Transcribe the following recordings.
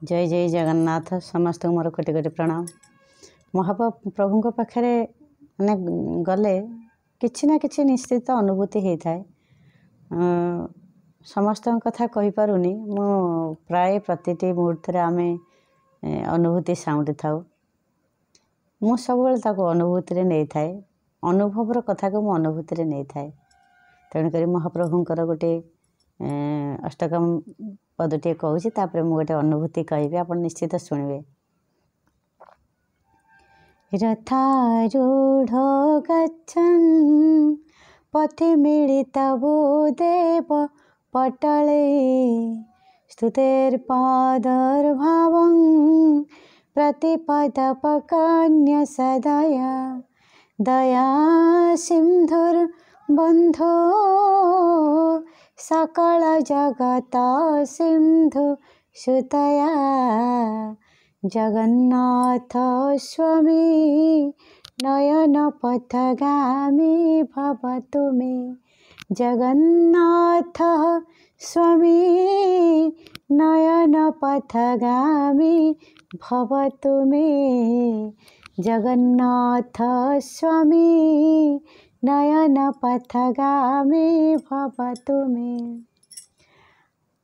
जय जय जगन्नाथ समस्त मोर कोटि कोटि प्रणाम। महाप्रभु पाखे मैंने गले किछि ना किछि निश्चित अनुभूति होता है। समस्त कथा कही पारुनी मु प्राय प्रतिटी मुहूर्त आम अनुभूति साउंड थाउ मु सब अनुभूति नहीं थाए अनुभवर कथा को मु अनुभूति नहीं थाए। तेणुक महाप्रभुंर गोटे अष्टकम पदटे कहूँ तापर मु गोटे अनुभूति कहि आप निश्चित शुणवे। रथारूढ़ गच्छन् पथि मिलितवो देव पटले स्तुतेर्पादर्भावं प्रतिपदपकन्य सदया दया सिन्धुर्बन्धो सकल जगत सिंधु सुतया जगन्नाथ स्वामी नयन पथगामी भवतु मे। जगन्नाथ स्वामी नयन पथगामी भवतु मे। जगन्नाथ स्वामी नयन पथगामी भवतु मे।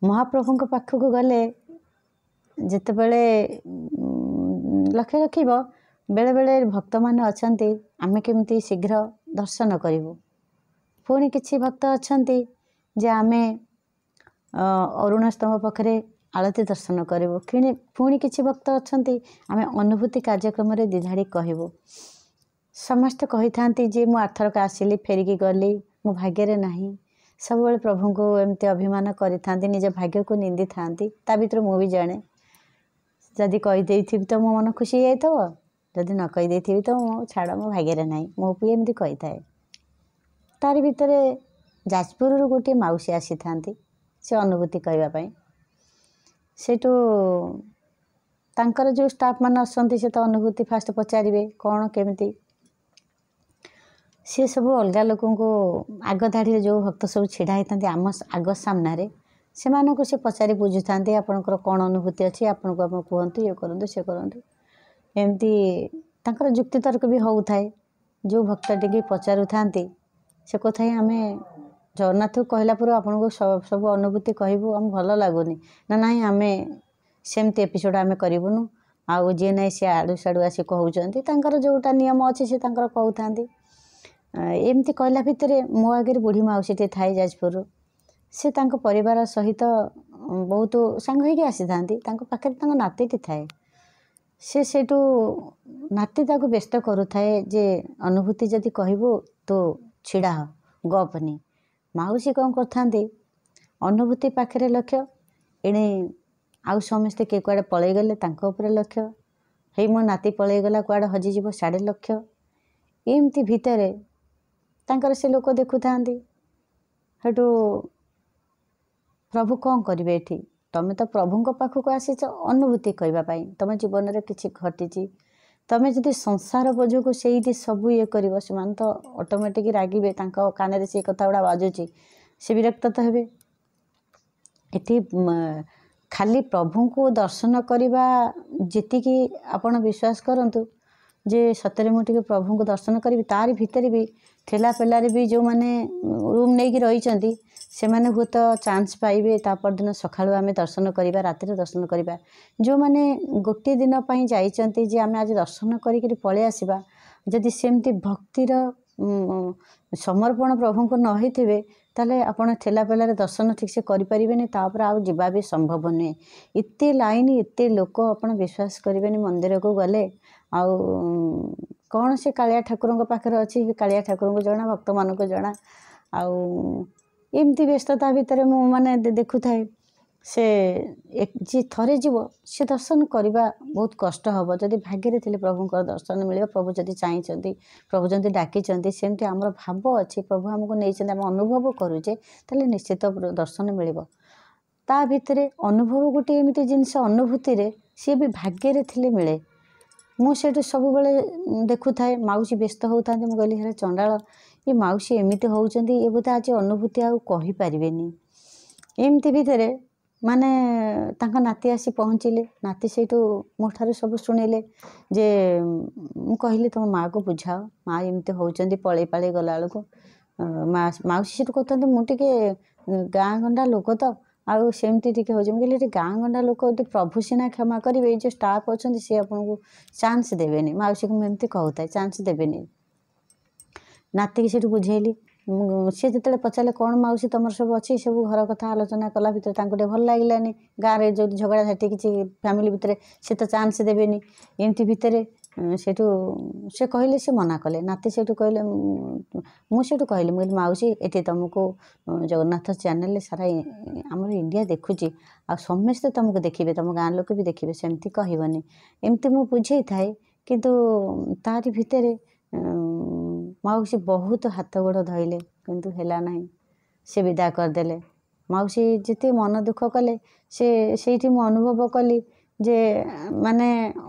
महाप्रभु पाखक गले जिते बड़े लक्ष्य रखिब बेले बेले भक्त मान अच्छा आमे केमती शीघ्र दर्शन करूँ। पुणी किछि भक्त अच्छा जे आमे अरुण स्तंभ पाखे आलती दर्शन करूँ। पुणी किछि भक्त अच्छा आमे अनुभूति कार्यक्रम दिधाड़ी कहबू। समस्त कही था जे मु आरथरक आसिली फेरिकी गली मो भाग्य नहीं। सब प्रभु को एमती अभिमान करि निज भाग्य को निंदी था ता भीतर मु भी जाने जदि कहीदे तो मो मन खुशी जाइए जदि न कहीदे तो मो छाड़ मो भाग्य नहीं मो भी एमती कही थाए। तार भीतर जाजपुर गोटे मौसी आसी था से अनुभूति कहवाई सेठू तांकर जो स्टाफ मान आसती से तो अनुभूति फास्ट पचारे कौन केमती सी सब अलग लोक आग धाड़ी जो भक्त सब छिड़ा होता आम आग सामने से से पचारि बुझुता आपणकर कौन अनुभूति अच्छी आपन को आप कहतु ये करूँ से करूँ एमती तांकर जुक्ति तर्क भी होता है। जो भक्त टी पचारू था से कथा आम जगन्नाथ कहला पर आपन को सब अनुभूति कहबू आम भल लगुनि ना आम सेमती एपिसोड आम करूँ आउ जी ना सी आड़ू साड़ू आसी कहते जोटा नियम अच्छे से कहता एमती कहला भितर मो आगे बुढ़ी मौसीटे थाए जाजपुर से तांको परिवार सहित बहुत सांग होगी आसी था पाखे नातीटी थाए से सेठू नाती ताको व्यस्त करुए जे अनुभूति जदि कहबू तो छिड़ा हो गपनी। मौसी कौन करते अनुभूति पाखे लक्ष्य एणे आउ समस्ते किए कुआड़े पलैगले लक्ष्य हे मो नाती पलैगला कुआड़े हजिଯିव साढ़े लक्ष्य एमती भितर तांकर से लोक देखु था हेटू प्रभु कौन करेंगे ये तुम तो प्रभु पाखक आसीच अनुभूति कहवाई तुम जीवन में किसी घटी तुम जदि संसार बोझ को से सब ये कर तो ऑटोमेटिक रागिबे कान से कथा गुड़ा बाजुची से विरक्त तो हे। ये खाली प्रभु को दर्शन करवा जीतिकी आपण विश्वास करंतु जे सतरे मुझे प्रभु को दर्शन करी तार भीतर भी ठेला पेलारे भी जो मैंने रूम नहीं रही से मैंने हूँ तो चांस पाइबे तापर दिन सकाळु आमे दर्शन करिबा राति दर्शन करिबा जो मैंने गोटे दिन पई जाइचंती जे आमे आज दर्शन करिक पळे आसीबा जदि सेमती भक्तिर समर्पण प्रभु को न होइथिबे ताले आपण ठेला पेलारे दर्शन ठीक से करि परिबेनी तापर आ जिबा भी संभव नुहे। एते लाइन एते लोक आपण विश्वास करिबेनी मंदिर को गले आउ कौन से कालिया ठाकुर पाखे अच्छी कालिया ठाकुर को जना भक्त मान को जना आउ एमती व्यस्तता भितर मु माने देखु थाए से जी थरे जीव से दर्शन करवा बहुत कष्ट हम जदि भाग्य थे प्रभु दर्शन मिले प्रभु जदि चाहिए प्रभु जदि डाकी सेमती आमर भाव अच्छी प्रभु आमको नहीं आम अनुभव करुचे ताले निश्चित दर्शन मिल ता भितर अनुभव गोटे एमती जिनस अनुभूति सी भी भाग्य थे मिले। मुझे सब देखु थाए मौसी व्यस्त होता मुझे कहली हेरा चंडाल ये मौसी एमती होती ये बोधे आज अनुभूति आउ कही पारे एमती भितर ମାନେ ତାଙ୍କ ନାତି ଆସି ପହଞ୍ଚିଲେ। ନାତି ସେଇଠୁ ମୋ ଠାରୁ ସବୁ ଶୁଣିଲେ ଯେ ମୁଁ କହିଲି ତୁମ ମାଆକୁ ବୁଝାଅ, ମା ଏମିତି ହେଉଛନ୍ତି ପଳେଇ ପାଳେଇ ଗଲାବେଳକୁ। ମାଉସୀ ସେଠୁ କହୁଛନ୍ତି ମୁଁ ଟିକେ ଗାଁ ଗଣ୍ଡା ଲୋକ ତ ଆଉ ସେମିତି ଟିକେ ହେଉଛି। ମୁଁ କହିଲି ଏଠି ଗାଁ ଗଣ୍ଡା ଲୋକ, ଏଠି ପ୍ରଭୁ ସିନା କ୍ଷମା କରିବେ, ଏଇ ଯେଉଁ ଷ୍ଟାଫ୍ ଅଛନ୍ତି ସିଏ ଆପଣଙ୍କୁ ଚାନ୍ସ ଦେବେନି। ମାଉସୀକୁ ମୁଁ ଏମିତି କହୁଥାଏ, ଚାନ୍ସ ଦେବେନି। ନାତିକି ସେଠୁ ବୁଝେଇଲି। ସିଏ ଯେତେବେଳେ ପଚାରିଲେ କ'ଣ ମାଉସୀ ତମର ସବୁ ଅଛି, ସବୁ ଘର କଥା ଆଲୋଚନା କଲା ଭିତରେ ତାଙ୍କୁ ଟିକେ ଭଲ ଲାଗିଲାନି। ଗାଁରେ ଯେଉଁଠି ଝଗଡ଼ା ଝାଟି କିଛି ଫ୍ୟାମିଲି ଭିତରେ ସେ ତ ଚାନ୍ସ ଦେବେନି। ଏମିତି ଭିତରେ ସେଠୁ ସେ କହିଲେ, ସେ ମନା କଲେ। ନାତି ସେଠୁ କହିଲେ, ମୁଁ ସେଠୁ କହିଲି, ମୁଁ କହିଲି ମାଉସୀ ଏଠି ତୁମକୁ ଜଗନ୍ନାଥ ଚ୍ୟାନେଲରେ ସାରା ଆମର ଇଣ୍ଡିଆ ଦେଖୁଛି, ଆଉ ସମସ୍ତେ ତୁମକୁ ଦେଖିବେ, ତୁମ ଗାଁ ଲୋକ ବି ଦେଖିବେ, ସେମିତି କହିବନି। ଏମିତି ମୁଁ ବୁଝେଇଥାଏ, କିନ୍ତୁ ତାରି ଭିତରେ ମାଉସୀ ବହୁତ ହାତ ଗୋଡ଼ ଧଇଲେ, କିନ୍ତୁ ହେଲା ନାହିଁ। ସେ ବିଦା କରିଦେଲେ। ମାଉସୀ ଯେତେ ମନ ଦୁଃଖ କଲେ, ସେଇଠି ମୁଁ ଅନୁଭବ କଲି ଯେ ମାନେ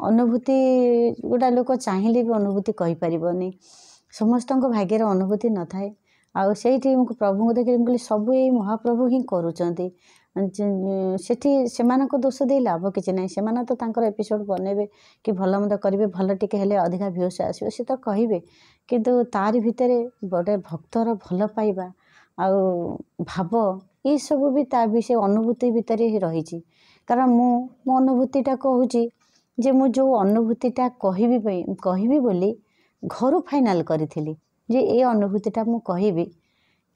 ଅନୁଭୂତି ଗୋଟା ଲୋକ ଚାହିଁଲେ ବି ଅନୁଭୂତି କହିପାରିବନି। ସମସ୍ତଙ୍କ ଭାଗ୍ୟରେ ଅନୁଭୂତି ନଥାଏ। ଆଉ ସେଇଠି ମୁଁ ପ୍ରଭୁଙ୍କୁ ଦେଖିଲି, ମୁଁ କହିଲି ସବୁ ଏଇ ମହାପ୍ରଭୁ ହିଁ କରୁଛନ୍ତି। ସେଠି ସେମାନଙ୍କ ଦୋଷ ଦେଇ ଲାଭ କିଛି ନାହିଁ। ସେମାନେ ତ ତାଙ୍କର ଏପିସୋଡ଼ ବନେଇବେ କି ଭଲ ମନ୍ଦ କରିବେ, ଭଲ ଟିକେ ହେଲେ ଅଧିକା ଭ୍ୟୁସ୍ ଆସିବ ସେ ତ କହିବେ, କିନ୍ତୁ ତାରି ଭିତରେ ଗୋଟେ ଭକ୍ତର ଭଲ ପାଇବା ଆଉ ଭାବ ଏସବୁ ବି ତା ବି ସେ ଅନୁଭୂତି ଭିତରେ ହିଁ ରହିଛି। କାରଣ ମୁଁ ମୋ ଅନୁଭୂତିଟା କହୁଛି ଯେ ମୁଁ ଯେଉଁ ଅନୁଭୂତିଟା କହିବି ବୋଲି ଘରୁ ଫାଇନାଲ୍ କରିଥିଲି ଯେ ଏ ଅନୁଭୂତିଟା ମୁଁ କହିବି,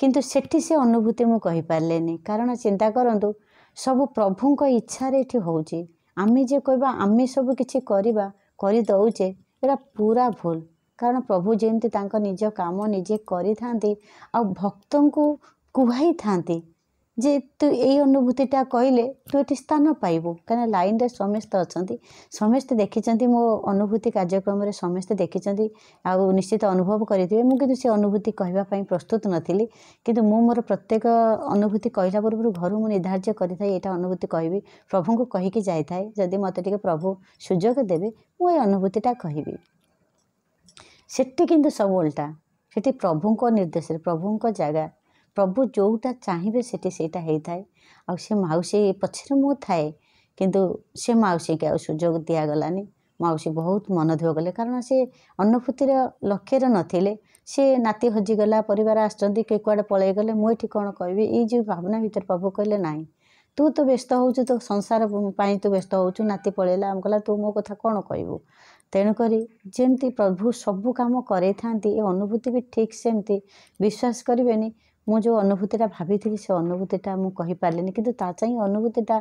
କିନ୍ତୁ ସେଠି ସେ ଅନୁଭୂତି ମୁଁ କହିପାରିଲିନି। କାରଣ ଚିନ୍ତା କରନ୍ତୁ, ସବୁ ପ୍ରଭୁଙ୍କ ଇଚ୍ଛାରେ ଏଠି ହେଉଛି। ଆମେ ଯେ କହିବା ଆମେ ସବୁ କିଛି କରିଦେଉଛେ, ଏଇଟା ପୁରା ଭୁଲ। କାରଣ ପ୍ରଭୁ ଯେମିତି ତାଙ୍କ ନିଜ କାମ ନିଜେ କରିଥାନ୍ତି ଆଉ ଭକ୍ତଙ୍କୁ କୁହାଇଥାନ୍ତି ଯେ ତୁ ଏଇ ଅନୁଭୂତିଟା କହିଲେ ତୁ ଏଠି ସ୍ଥାନ ପାଇବୁ। କାରଣ ଲାଇନରେ ସମସ୍ତେ ଅଛନ୍ତି, ସମସ୍ତେ ଦେଖିଛନ୍ତି ମୋ ଅନୁଭୂତି କାର୍ଯ୍ୟକ୍ରମରେ, ସମସ୍ତେ ଦେଖିଛନ୍ତି ଆଉ ନିଶ୍ଚିତ ଅନୁଭବ କରିଥିବେ। ମୁଁ କିନ୍ତୁ ସେ ଅନୁଭୂତି କହିବା ପାଇଁ ପ୍ରସ୍ତୁତ ନଥିଲି, କିନ୍ତୁ ମୁଁ ମୋର ପ୍ରତ୍ୟେକ ଅନୁଭୂତି କହିଲା ପୂର୍ବରୁ ଘରୁ ମୁଁ ନିର୍ଦ୍ଧାର୍ଯ୍ୟ କରିଥାଏ ଏଇଟା ଅନୁଭୂତି କହିବି, ପ୍ରଭୁଙ୍କୁ କହିକି ଯାଇଥାଏ ଯଦି ମୋତେ ଟିକେ ପ୍ରଭୁ ସୁଯୋଗ ଦେବେ ମୁଁ ଏ ଅନୁଭୂତିଟା କହିବି। ସେଠି କିନ୍ତୁ ସବୁ ଓଲଟା। ସେଠି ପ୍ରଭୁଙ୍କ ନିର୍ଦ୍ଦେଶରେ, ପ୍ରଭୁଙ୍କ ଜାଗା, ପ୍ରଭୁ ଯେଉଁଟା ଚାହିଁବେ ସେଠି ସେଇଟା ହେଇଥାଏ। ଆଉ ସେ ମାଉସୀ ପଛରେ ମୁଁ ଥାଏ, କିନ୍ତୁ ସେ ମାଉସୀକି ଆଉ ସୁଯୋଗ ଦିଆଗଲାନି। ମାଉସୀ ବହୁତ ମନ ଦୁଃଖ କଲେ, କାରଣ ସେ ଅନୁଭୂତିର ଲକ୍ଷ୍ୟରେ ନଥିଲେ। ସେ ନାତି ହଜିଗଲା, ପରିବାର ଆସିଛନ୍ତି, କିଏ କୁଆଡ଼େ ପଳେଇଗଲେ, ମୁଁ ଏଠି କ'ଣ କହିବି, ଏଇ ଯେଉଁ ଭାବନା ଭିତରେ ପ୍ରଭୁ କହିଲେ ନାହିଁ, ତୁ ତ ବ୍ୟସ୍ତ ହେଉଛୁ, ତୋ ସଂସାର ପାଇଁ ତୁ ବ୍ୟସ୍ତ ହେଉଛୁ, ନାତି ପଳେଇଲା, ଆମେ କହିଲା ତୁ ମୋ କଥା କ'ଣ କହିବୁ। ତେଣୁକରି ଯେମିତି ପ୍ରଭୁ ସବୁ କାମ କରେଇଥାନ୍ତି, ଏ ଅନୁଭୂତି ବି ଠିକ୍ ସେମିତି। ବିଶ୍ୱାସ କରିବେନି, ମୁଁ ଯେଉଁ ଅନୁଭୂତିଟା ଭାବିଥିଲି ସେ ଅନୁଭୂତିଟା ମୁଁ କହିପାରିଲିନି, କିନ୍ତୁ ତା ଚାହିଁ ଅନୁଭୂତିଟା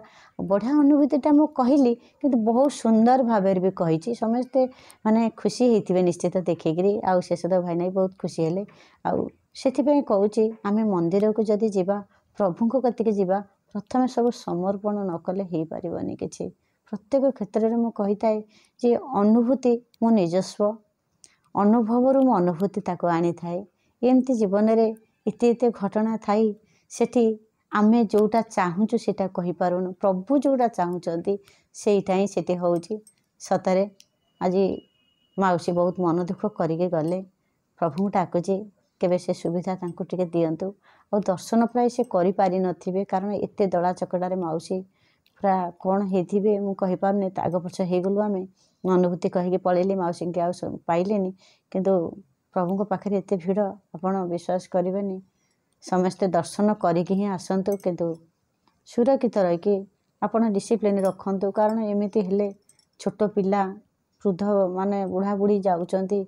ବଢ଼ିଆ ଅନୁଭୂତିଟା ମୁଁ କହିଲି, କିନ୍ତୁ ବହୁତ ସୁନ୍ଦର ଭାବରେ ବି କହିଛି। ସମସ୍ତେ ମାନେ ଖୁସି ହେଇଥିବେ ନିଶ୍ଚିତ ଦେଖିକିରି, ଆଉ ଶେଷଦେବ ଭାଇନା ବି ବହୁତ ଖୁସି ହେଲେ। ଆଉ ସେଥିପାଇଁ କହୁଛି, ଆମେ ମନ୍ଦିରକୁ ଯଦି ଯିବା, ପ୍ରଭୁଙ୍କ କତିକି ଯିବା, ପ୍ରଥମେ ସବୁ ସମର୍ପଣ ନ କଲେ ହେଇପାରିବନି କିଛି। ପ୍ରତ୍ୟେକ କ୍ଷେତ୍ରରେ ମୁଁ କହିଥାଏ ଯେ ଅନୁଭୂତି ମୋ ନିଜସ୍ୱ, ଅନୁଭବରୁ ମୁଁ ଅନୁଭୂତି ତାକୁ ଆଣିଥାଏ। ଏମିତି ଜୀବନରେ ଏତେ ଘଟଣା ଥାଇ ସେଠି ଆମେ ଯେଉଁଟା ଚାହୁଁଛୁ ସେଇଟା କହିପାରୁନୁ, ପ୍ରଭୁ ଯେଉଁଟା ଚାହୁଁଛନ୍ତି ସେଇଟା ହିଁ ସେଠି ହେଉଛି। ସତରେ ଆଜି ମାଉସୀ ବହୁତ ମନ ଦୁଃଖ କରିକି ଗଲେ। ପ୍ରଭୁଙ୍କୁ ଡାକୁଛି କେବେ ସେ ସୁବିଧା ତାଙ୍କୁ ଟିକେ ଦିଅନ୍ତୁ। ଆଉ ଦର୍ଶନ ପ୍ରାୟ ସେ କରିପାରିନଥିବେ, କାରଣ ଏତେ ଦଳା ଚକଟାରେ ମାଉସୀ ପୁରା କ'ଣ ହେଇଥିବେ ମୁଁ କହିପାରୁନି। ଆଗ ପଛ ହେଇଗଲୁ, ଆମେ ଅନୁଭୂତି କହିକି ପଳେଇଲି, ମାଉସୀଙ୍କି ଆଉ ପାଇଲିନି। କିନ୍ତୁ ପ୍ରଭୁଙ୍କ ପାଖରେ ଏତେ ଭିଡ଼, ଆପଣ ବିଶ୍ୱାସ କରିବେନି। ସମସ୍ତେ ଦର୍ଶନ କରିକି ହିଁ ଆସନ୍ତୁ, କିନ୍ତୁ ସୁରକ୍ଷିତ ରହିକି ଆପଣ ଡିସିପ୍ଲିନ୍ ରଖନ୍ତୁ। କାରଣ ଏମିତି ହେଲେ ଛୋଟ ପିଲା, ବୃଦ୍ଧ ମାନେ ବୁଢ଼ାବୁଢ଼ୀ ଯାଉଛନ୍ତି,